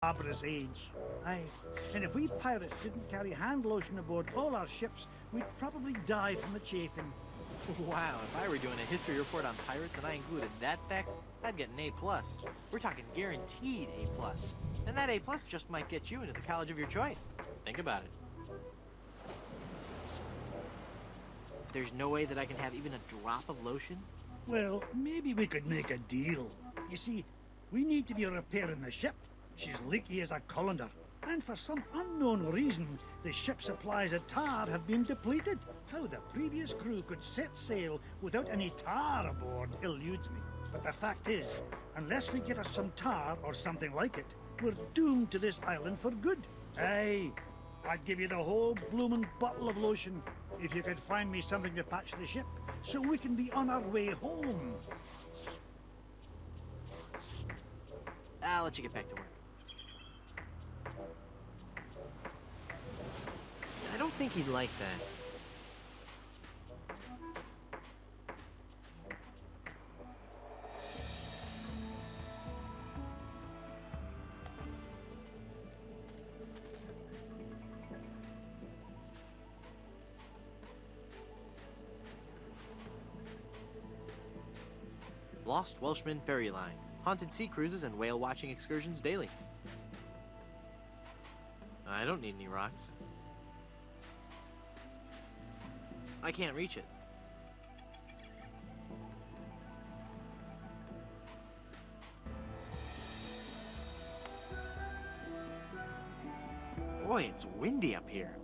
barbarous age. Aye, and if we pirates didn't carry hand lotion aboard all our ships, we'd probably die from the chafing. Wow, if I were doing a history report on pirates and I included that fact, I'd get an A+. We're talking guaranteed A+. And that A+ just might get you into the college of your choice. Think about it. There's no way that I can have even a drop of lotion? Well, maybe we could make a deal. You see, we need to be repairing the ship. She's leaky as a colander. And for some unknown reason, the ship's supplies of tar have been depleted. How the previous crew could set sail without any tar aboard eludes me. But the fact is, unless we get us some tar or something like it, we're doomed to this island for good. Aye, I'd give you the whole bloomin' bottle of lotion if you could find me something to patch the ship so we can be on our way home. I'll let you get back to work. I don't think he'd like that. Lost Welshman Ferry Line. Haunted sea cruises and whale watching excursions daily. I don't need any rocks. I can't reach it. Boy, it's windy up here.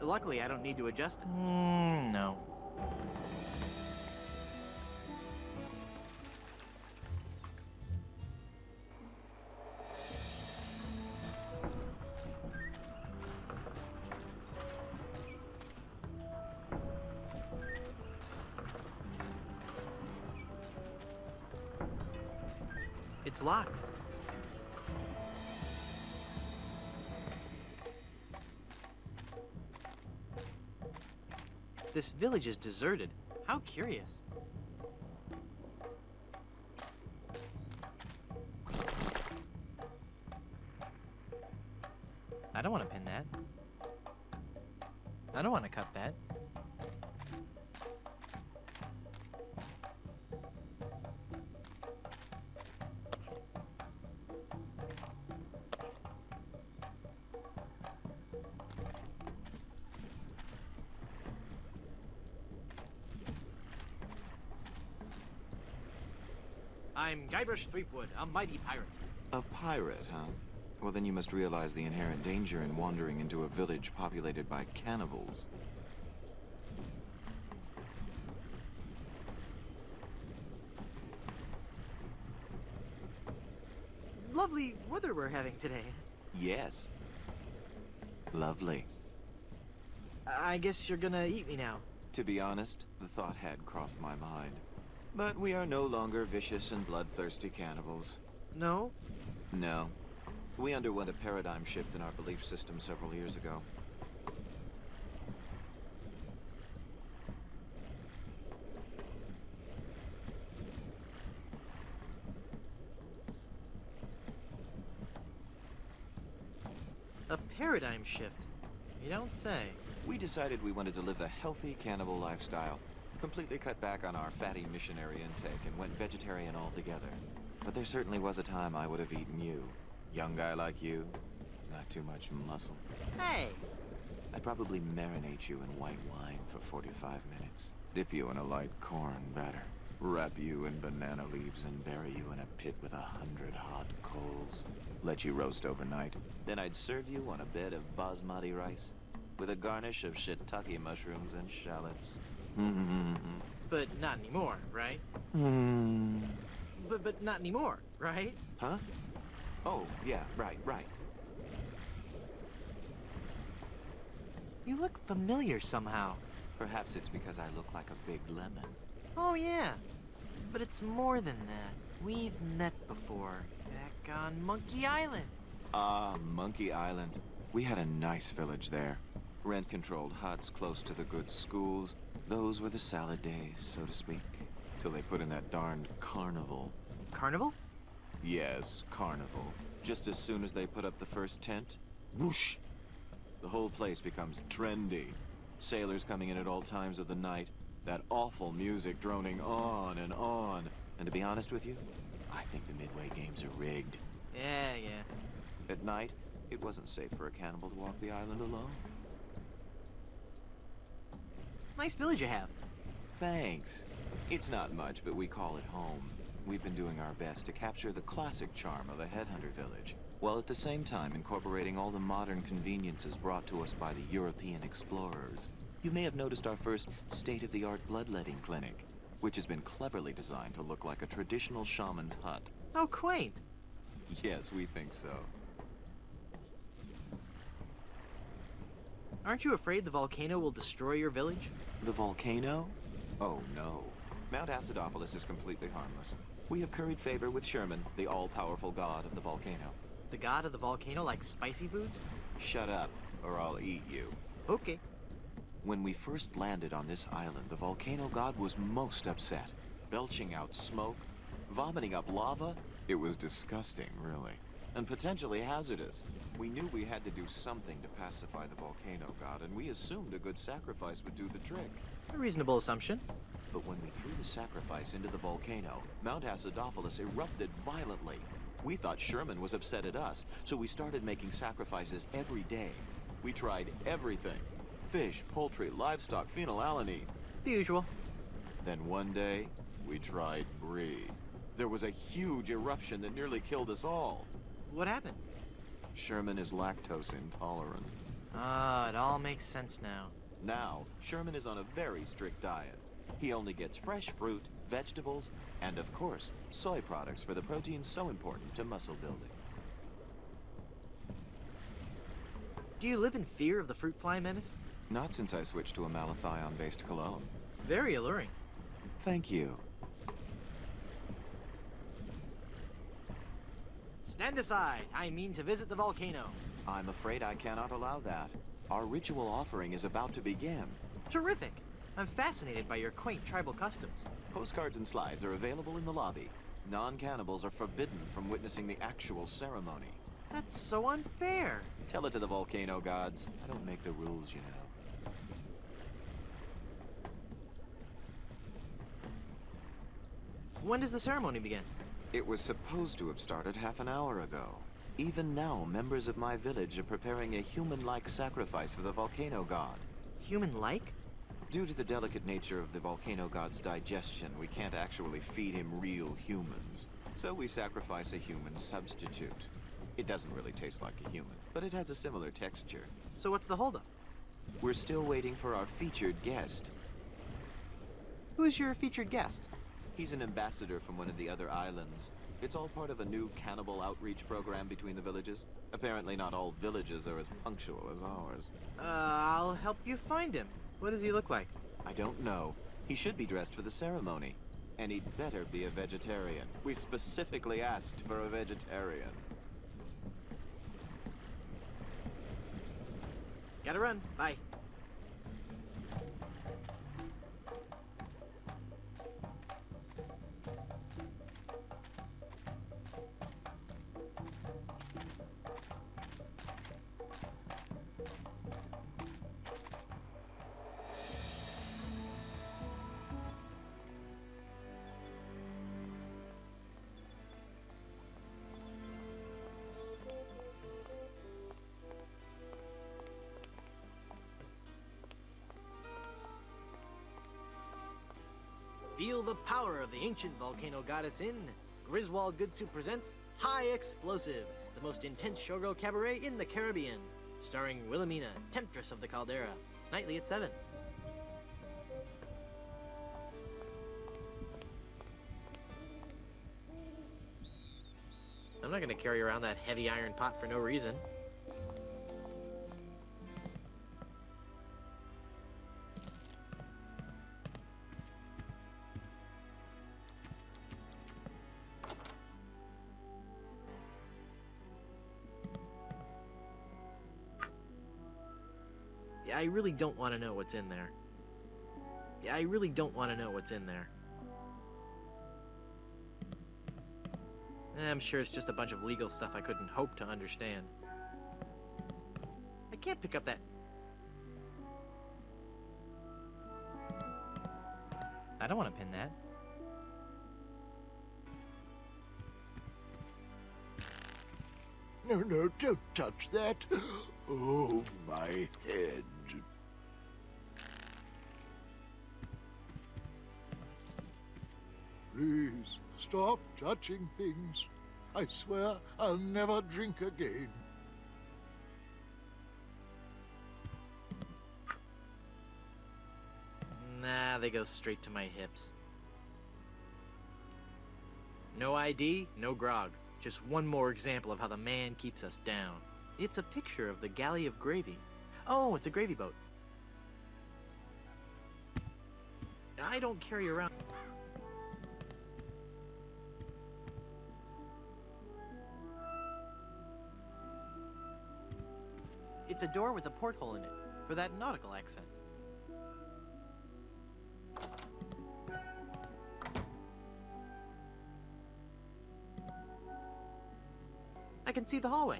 Luckily, I don't need to adjust it. No. It's locked. This village is deserted. How curious. I don't want to pin that. I don't want to cut that. I'm Guybrush Threepwood, a mighty pirate. A pirate, huh? Well, then you must realize the inherent danger in wandering into a village populated by cannibals. Lovely weather we're having today. Yes. Lovely. I guess you're gonna eat me now. To be honest, the thought had crossed my mind. But we are no longer vicious and bloodthirsty cannibals. No? No. We underwent a paradigm shift in our belief system several years ago. A paradigm shift? You don't say. We decided we wanted to live a healthy cannibal lifestyle. Completely cut back on our fatty missionary intake and went vegetarian altogether. But there certainly was a time I would have eaten you. Young guy like you, not too much muscle. Hey! I'd probably marinate you in white wine for 45 minutes. Dip you in a light corn batter. Wrap you in banana leaves and bury you in a pit with 100 hot coals. Let you roast overnight. Then I'd serve you on a bed of basmati rice with a garnish of shiitake mushrooms and shallots. But not anymore, right? But not anymore, right? Huh? Oh, yeah, right. You look familiar somehow. Perhaps it's because I look like a big lemon. Oh, yeah. But it's more than that. We've met before. Back on Monkey Island. Ah, Monkey Island. We had a nice village there. Rent-controlled huts close to the good schools. Those were the salad days, so to speak. Till they put in that darned carnival. Carnival? Yes, carnival. Just as soon as they put up the first tent, whoosh! The whole place becomes trendy. Sailors coming in at all times of the night, that awful music droning on and on. And to be honest with you, I think the Midway games are rigged. Yeah. At night, it wasn't safe for a cannibal to walk the island alone. Nice village you have. Thanks. It's not much, but we call it home. We've been doing our best to capture the classic charm of a headhunter village, while at the same time incorporating all the modern conveniences brought to us by the European explorers. You may have noticed our first state-of-the-art bloodletting clinic, which has been cleverly designed to look like a traditional shaman's hut. How quaint. Yes, we think so. Aren't you afraid the volcano will destroy your village? The volcano? Oh no. Mount Acidophilus is completely harmless. We have curried favor with Sherman, the all-powerful god of the volcano. The god of the volcano likes spicy foods? Shut up, or I'll eat you. Okay. When we first landed on this island, the volcano god was most upset. Belching out smoke, vomiting up lava. It was disgusting, really. And potentially hazardous. We knew we had to do something to pacify the volcano god, and we assumed a good sacrifice would do the trick. A reasonable assumption. But when we threw the sacrifice into the volcano, Mount Acidophilus erupted violently. We thought Sherman was upset at us, so we started making sacrifices every day. We tried everything. Fish, poultry, livestock, phenylalanine. The usual. Then one day, we tried brie. There was a huge eruption that nearly killed us all. What happened? Sherman is lactose intolerant. Ah, it all makes sense now. Now, Sherman is on a very strict diet. He only gets fresh fruit, vegetables, and of course, soy products for the proteins so important to muscle building. Do you live in fear of the fruit fly menace? Not since I switched to a malathion-based cologne. Very alluring. Thank you. Stand aside. I mean to visit the volcano. I'm afraid I cannot allow that. Our ritual offering is about to begin. Terrific. I'm fascinated by your quaint tribal customs. Postcards and slides are available in the lobby. Non-cannibals are forbidden from witnessing the actual ceremony. That's so unfair. Tell it to the volcano gods. I don't make the rules, you know. When does the ceremony begin? It was supposed to have started half an hour ago. Even now, members of my village are preparing a human-like sacrifice for the volcano god. Human-like? Due to the delicate nature of the volcano god's digestion, we can't actually feed him real humans. So we sacrifice a human substitute. It doesn't really taste like a human, but it has a similar texture. So what's the holdup? We're still waiting for our featured guest. Who's your featured guest? He's an ambassador from one of the other islands. It's all part of a new cannibal outreach program between the villages. Apparently not all villages are as punctual as ours. I'll help you find him. What does he look like? I don't know. He should be dressed for the ceremony. And he'd better be a vegetarian. We specifically asked for a vegetarian. Gotta run. Bye. Feel the power of the ancient volcano goddess in Griswold Goodsuit presents High Explosive, the most intense showgirl cabaret in the Caribbean, starring Wilhelmina, Temptress of the Caldera, nightly at 7. I'm not gonna carry around that heavy iron pot for no reason. I really don't want to know what's in there. I really don't want to know what's in there. I'm sure it's just a bunch of legal stuff I couldn't hope to understand. I can't pick up that... I don't want to pin that. No, no, don't touch that. Oh, my head. Please, stop touching things. I swear I'll never drink again. Nah, they go straight to my hips. No ID, no grog. Just one more example of how the man keeps us down. It's a picture of the galley of gravy. Oh, it's a gravy boat. I don't carry around... It's a door with a porthole in it, for that nautical accent. I can see the hallway.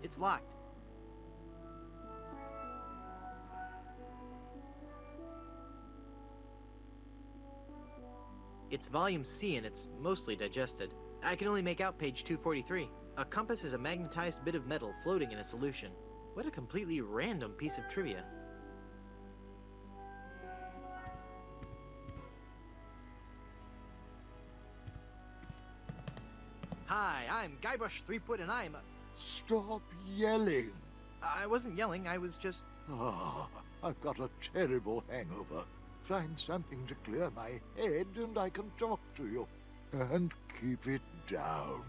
It's locked. It's volume C and it's mostly digested. I can only make out page 243. A compass is a magnetized bit of metal floating in a solution. What a completely random piece of trivia. Hi, I'm Guybrush Threepwood and I'm... Stop yelling. I wasn't yelling, I was just... Ah, I've got a terrible hangover. Find something to clear my head and I can talk to you. And keep it down.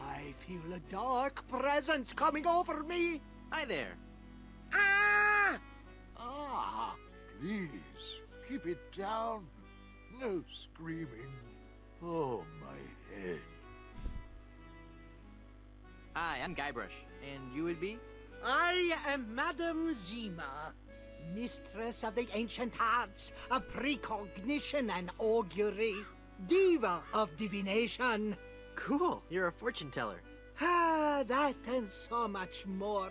I feel a dark presence coming over me. Hi there. Ah! Ah, please, keep it down. No screaming. Oh, my head. Hi, I'm Guybrush. And you would be? I am Madame Zima, mistress of the ancient arts of precognition and augury, diva of divination. Cool, you're a fortune teller. Ah, that and so much more.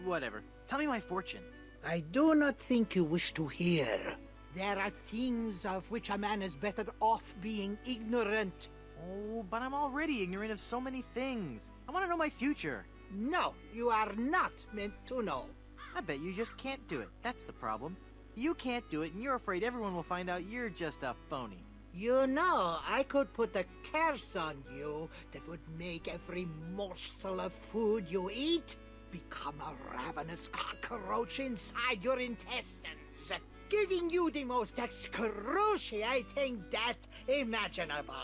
Whatever. Tell me my fortune. I do not think you wish to hear. There are things of which a man is better off being ignorant. Oh, but I'm already ignorant of so many things. I want to know my future. No, you are not meant to know. I bet you just can't do it. That's the problem. You can't do it, and you're afraid everyone will find out you're just a phony. You know, I could put a curse on you that would make every morsel of food you eat become a ravenous cockroach inside your intestines, giving you the most excruciating death imaginable.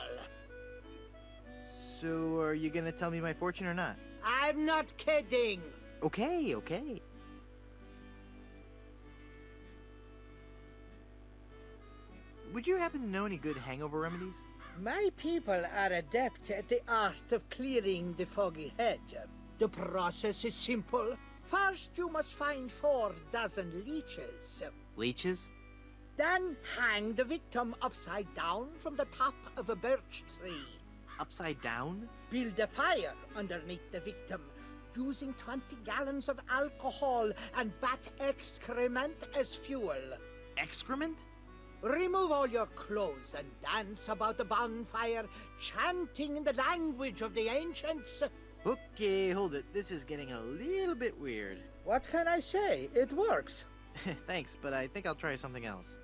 So, are you gonna tell me my fortune or not? I'm not kidding. Okay, okay. Would you happen to know any good hangover remedies? My people are adept at the art of clearing the foggy head. The process is simple. First, you must find 4 dozen leeches. Leeches? Then hang the victim upside down from the top of a birch tree. Upside down? Build a fire underneath the victim, using 20 gallons of alcohol and bat excrement as fuel. Excrement? Remove all your clothes and dance about the bonfire, chanting in the language of the ancients. Okay, hold it. This is getting a little bit weird. What can I say? It works. Thanks, but I think I'll try something else.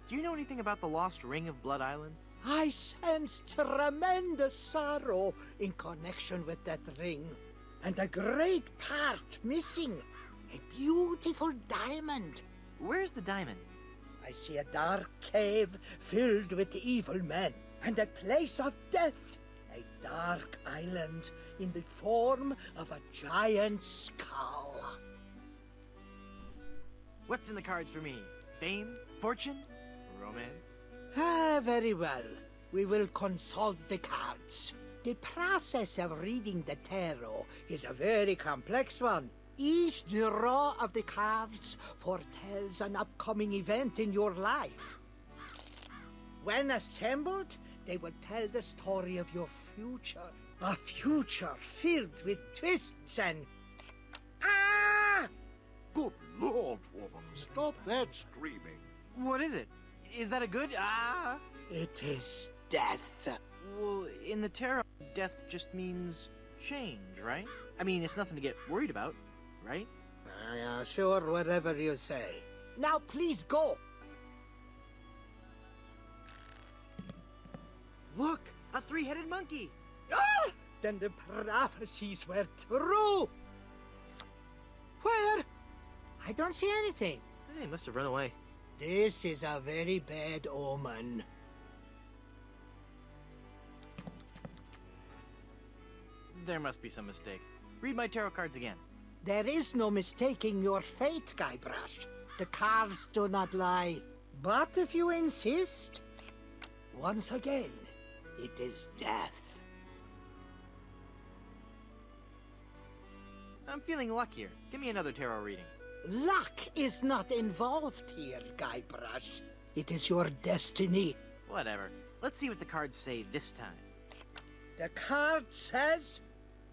Do you know anything about the lost ring of Blood Island? I sense tremendous sorrow in connection with that ring, and a great part missing. A beautiful diamond. Where's the diamond? I see a dark cave filled with evil men, and a place of death. A dark island in the form of a giant skull. What's in the cards for me? Fame? Fortune? Romance? Ah, very well. We will consult the cards. The process of reading the tarot is a very complex one. Each draw of the cards foretells an upcoming event in your life. When assembled, they will tell the story of your future. A future filled with twists and... Ah! Good Lord, woman, stop that screaming. What is it? Is that a good? Ah! It is death. Well, in the tarot, death just means change, right? I mean, it's nothing to get worried about, right? Sure, whatever you say. Now please go. Look! A three-headed monkey! Ah! Then the prophecies were true. Where? I don't see anything. Hey, must have run away. This is a very bad omen. There must be some mistake. Read my tarot cards again. There is no mistaking your fate, Guybrush. The cards do not lie. But if you insist, once again, it is death. I'm feeling luckier. Give me another tarot reading. Luck is not involved here, Guybrush. It is your destiny. Whatever. Let's see what the cards say this time. The card says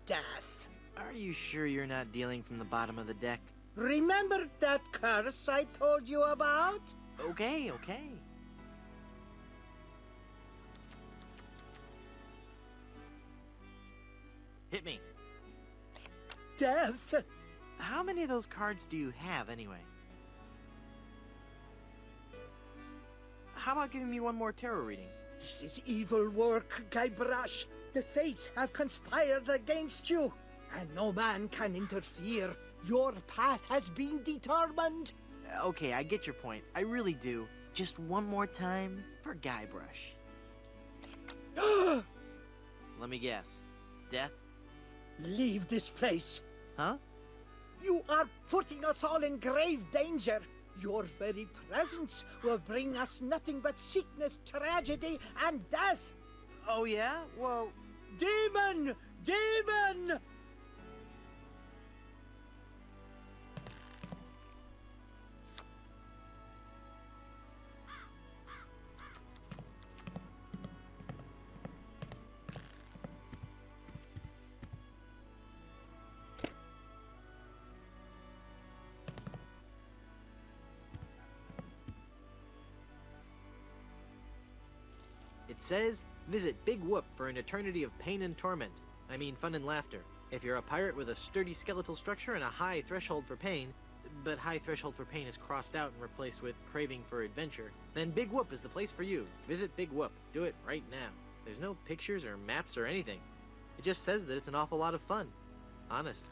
death. Are you sure you're not dealing from the bottom of the deck? Remember that curse I told you about? Okay, okay. Hit me. Death? How many of those cards do you have, anyway? How about giving me one more tarot reading? This is evil work, Guybrush. The fates have conspired against you, and no man can interfere. Your path has been determined. Okay, I get your point. I really do. Just one more time for Guybrush. Let me guess. Death? Leave this place. Huh? You are putting us all in grave danger. Your very presence will bring us nothing but sickness, tragedy, and death. Oh, yeah? Well, Demon! Demon! it says, visit Big Whoop for an eternity of pain and torment. I mean fun and laughter. If you're a pirate with a sturdy skeletal structure and a high threshold for pain, but high threshold for pain is crossed out and replaced with craving for adventure, then Big Whoop is the place for you. Visit Big Whoop. Do it right now. There's no pictures or maps or anything. It just says that it's an awful lot of fun. Honest.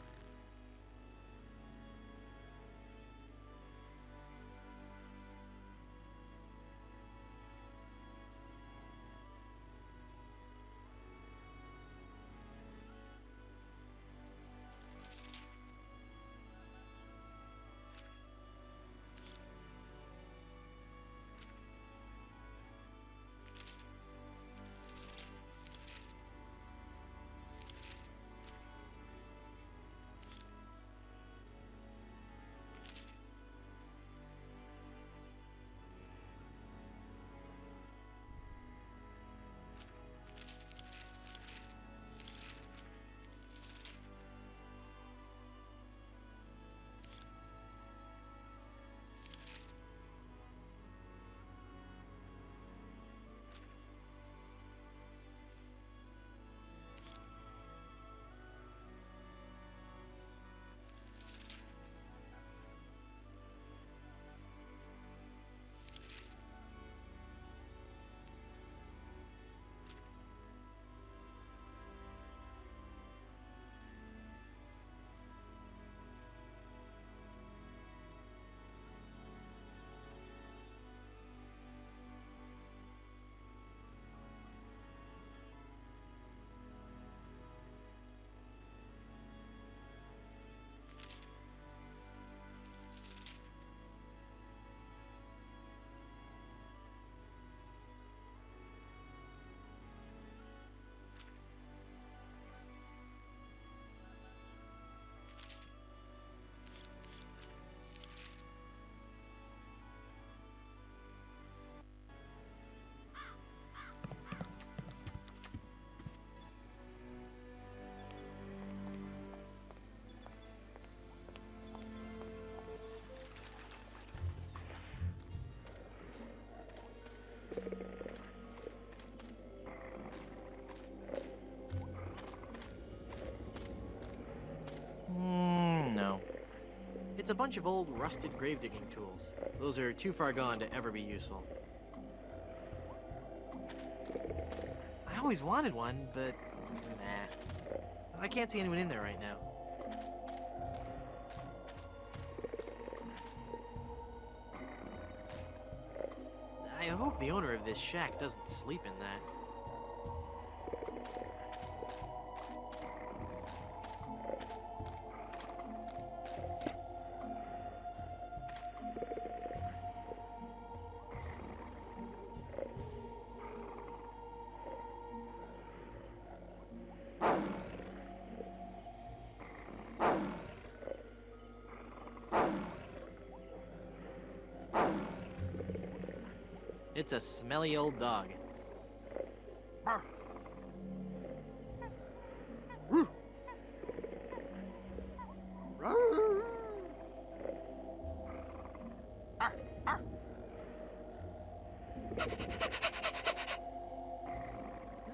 It's a bunch of old, rusted grave digging tools. Those are too far gone to ever be useful. I always wanted one, but nah. I can't see anyone in there right now. I hope the owner of this shack doesn't sleep in that. It's a smelly old dog.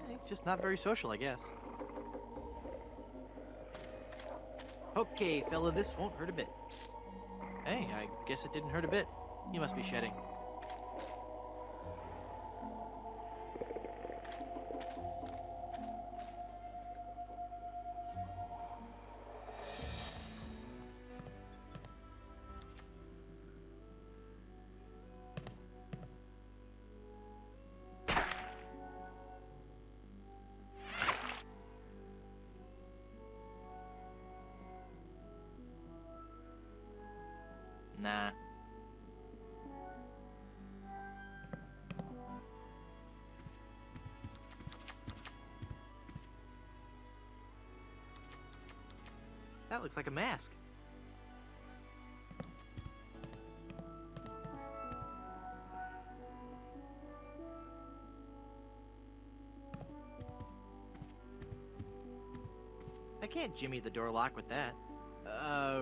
He's just not very social, I guess. Okay, fella, this won't hurt a bit. Hey, I guess it didn't hurt a bit. You must be shedding. Nah. That looks like a mask. I can't jimmy the door lock with that.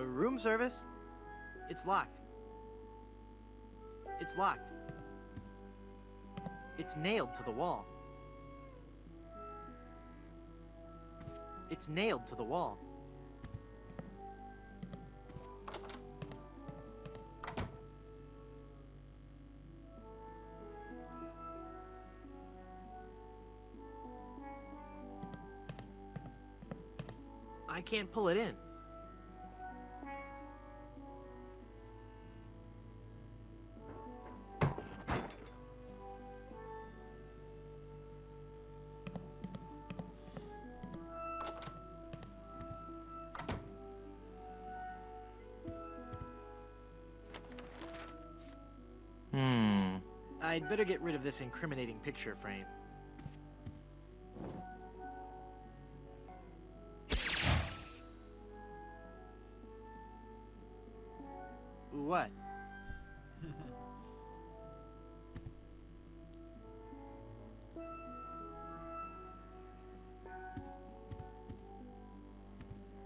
Room service? It's locked. It's locked. It's nailed to the wall. It's nailed to the wall. I can't pull it in. I'd better get rid of this incriminating picture frame. What?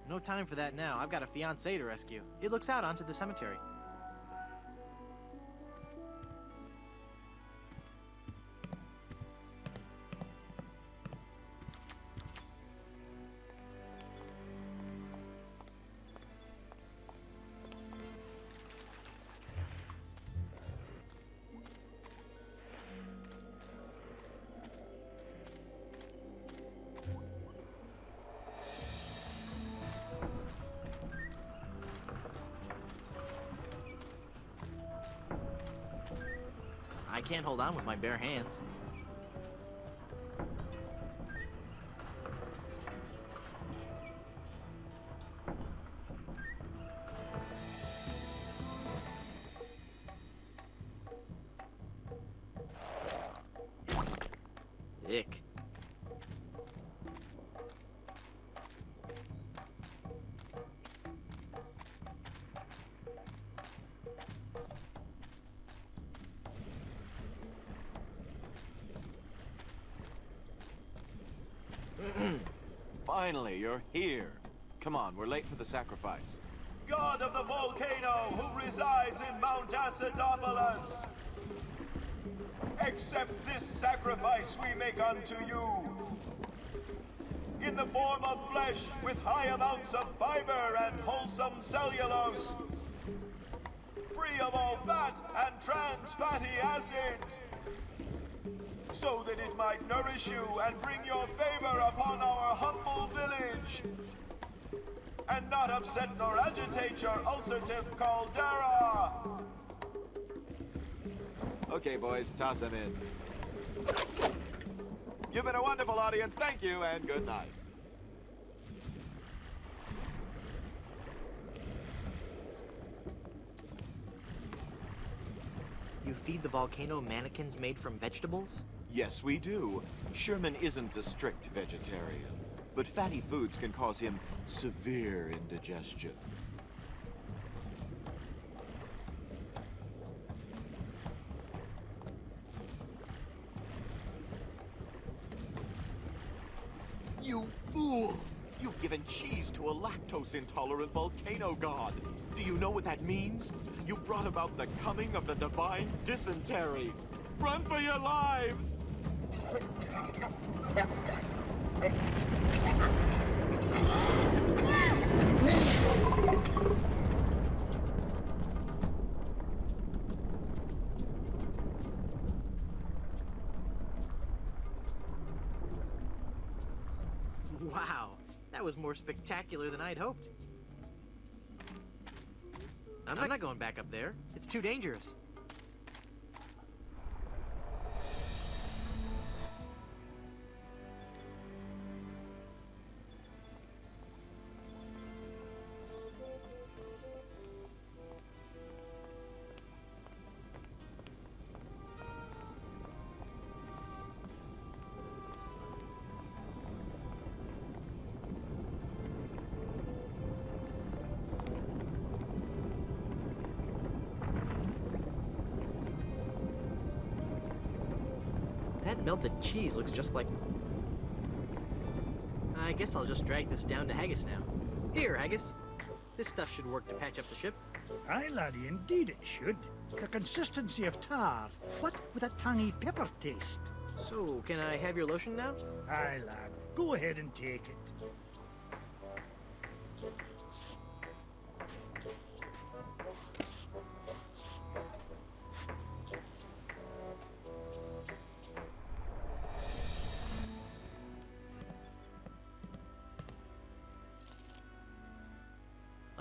No time for that now. I've got a fiancé to rescue. It looks out onto the cemetery. I can't hold on with my bare hands. Ick. Finally, you're here. Come on, we're late for the sacrifice. God of the volcano who resides in Mount Acidophilus, accept this sacrifice we make unto you. In the form of flesh with high amounts of fiber and wholesome cellulose, free of all fat and trans fatty acids, so that it might nourish you and bring your favor upon our humble village, and not upset nor agitate your ulcerative caldera. Okay, boys, toss him in. You've been a wonderful audience. Thank you, and good night. You feed the volcano mannequins made from vegetables? Yes, we do. Sherman isn't a strict vegetarian, but fatty foods can cause him severe indigestion. You fool! You've given cheese to a lactose-intolerant volcano god. Do you know what that means? You brought about the coming of the divine dysentery. Run for your lives! Wow, that was more spectacular than I'd hoped. I'm not going back up there. It's too dangerous. That melted cheese looks just like... I guess I'll just drag this down to Haggis now. Here, Haggis. This stuff should work to patch up the ship. Aye, laddie, indeed it should. The consistency of tar, but with a tangy pepper taste. So, can I have your lotion now? Aye, lad, go ahead and take it.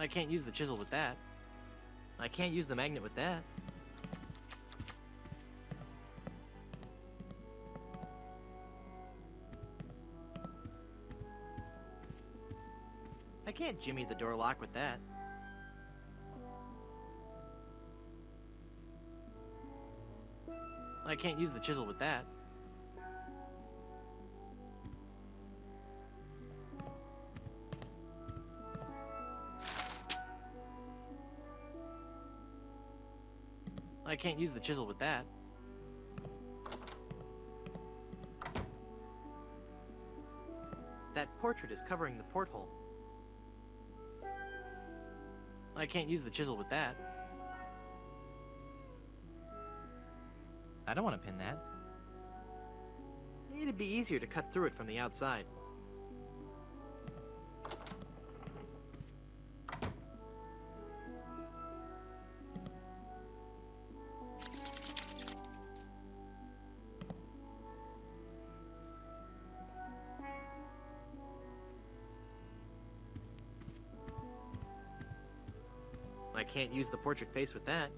I can't use the chisel with that. I can't use the magnet with that. I can't jimmy the door lock with that. I can't use the chisel with that. I can't use the chisel with that. That portrait is covering the porthole. I can't use the chisel with that. I don't want to pin that. It'd be easier to cut through it from the outside. I can't use the portrait face with that.